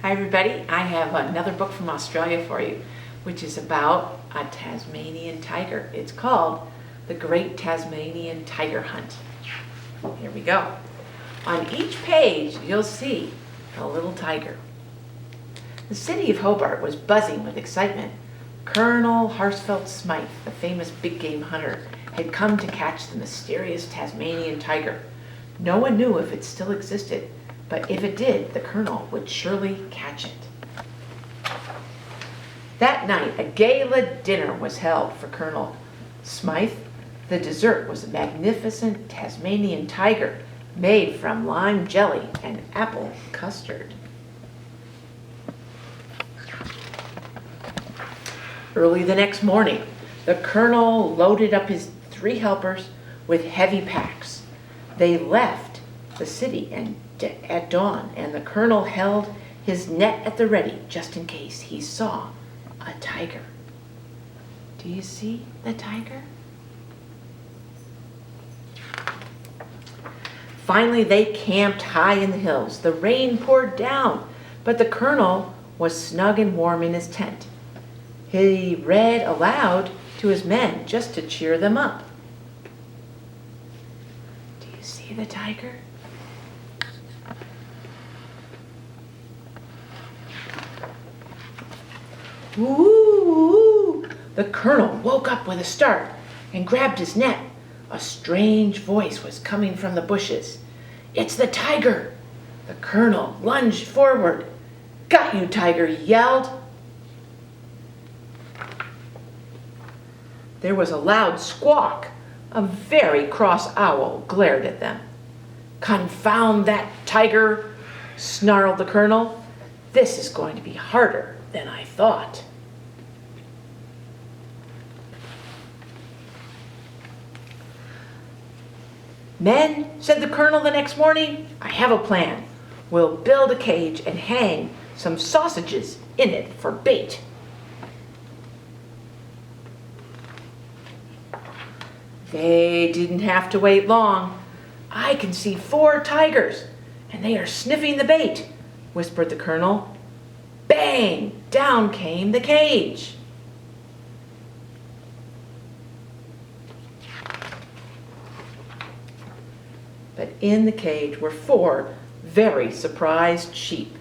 Hi everybody, I have another book from Australia for you, which is about a Tasmanian tiger. It's called The Great Tasmanian Tiger Hunt. Here we go. On each page you'll see a little tiger. The city of Hobart was buzzing with excitement. Colonel Harsfeld Smythe, the famous big game hunter, had come to catch the mysterious Tasmanian tiger. No one knew if it still existed, but if it did, the colonel would surely catch it. That night, a gala dinner was held for Colonel Smythe. The dessert was a magnificent Tasmanian tiger made from lime jelly and apple custard. Early the next morning, the colonel loaded up his 3 helpers with heavy packs. They left the city at dawn, and the colonel held his net at the ready just in case he saw a tiger. Do you see the tiger? Finally, they camped high in the hills. The rain poured down, but the colonel was snug and warm in his tent. He read aloud to his men just to cheer them up. Do you see the tiger? Ooh! The colonel woke up with a start and grabbed his net. A strange voice was coming from the bushes. "It's the tiger!" The colonel lunged forward. "Got you, tiger!" he yelled. There was a loud squawk. A very cross owl glared at them. "Confound that tiger!" snarled the colonel. "This is going to be harder than I thought." "Men," said the colonel the next morning, "I have a plan. We'll build a cage and hang some sausages in it for bait." They didn't have to wait long. "I can see 4 tigers, and they are sniffing the bait," whispered the colonel. Bang! Down came the cage. But in the cage were 4 very surprised sheep.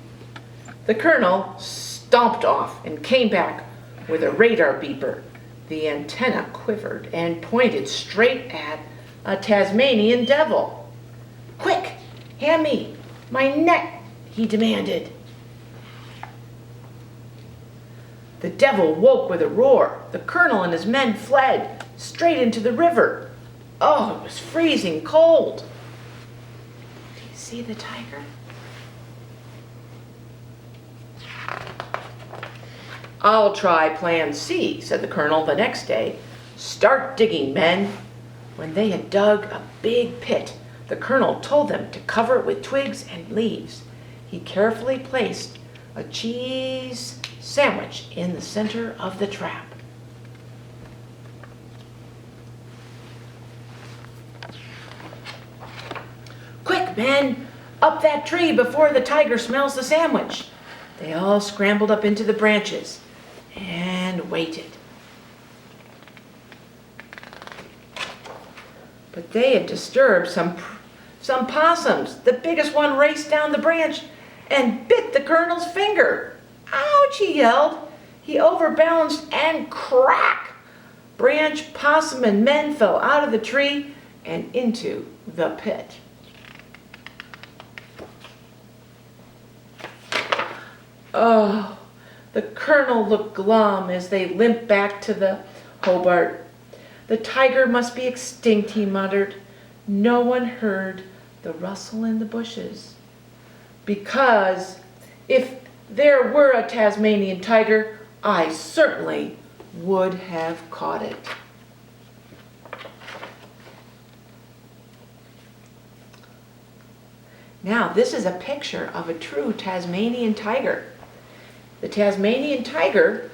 The colonel stomped off and came back with a radar beeper. The antenna quivered and pointed straight at a Tasmanian devil. "Quick, hand me my net," he demanded. The devil woke with a roar. The colonel and his men fled straight into the river. Oh, it was freezing cold. Do you see the tiger? "I'll try plan C," said the colonel the next day. "Start digging, men." When they had dug a big pit, the colonel told them to cover it with twigs and leaves. He carefully placed a cheese sandwich in the center of the trap. "Quick, men, up that tree before the tiger smells the sandwich." They all scrambled up into the branches and waited. But they had disturbed some possums. The biggest one raced down the branch and bit the colonel's finger. "Ouch!" he yelled. He overbalanced and crack! Branch, possum, and men fell out of the tree and into the pit. Oh, the colonel looked glum as they limped back to the Hobart. "The tiger must be extinct," he muttered. No one heard the rustle in the bushes. Because if there were a Tasmanian tiger, I certainly would have caught it. Now, this is a picture of a true Tasmanian tiger. The Tasmanian tiger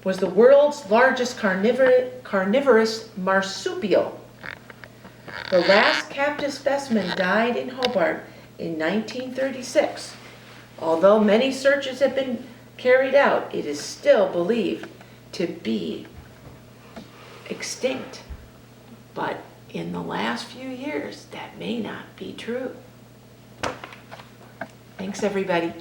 was the world's largest carnivorous marsupial. The last captive specimen died in Hobart in 1936. Although many searches have been carried out, it is still believed to be extinct. But in the last few years, that may not be true. Thanks, everybody.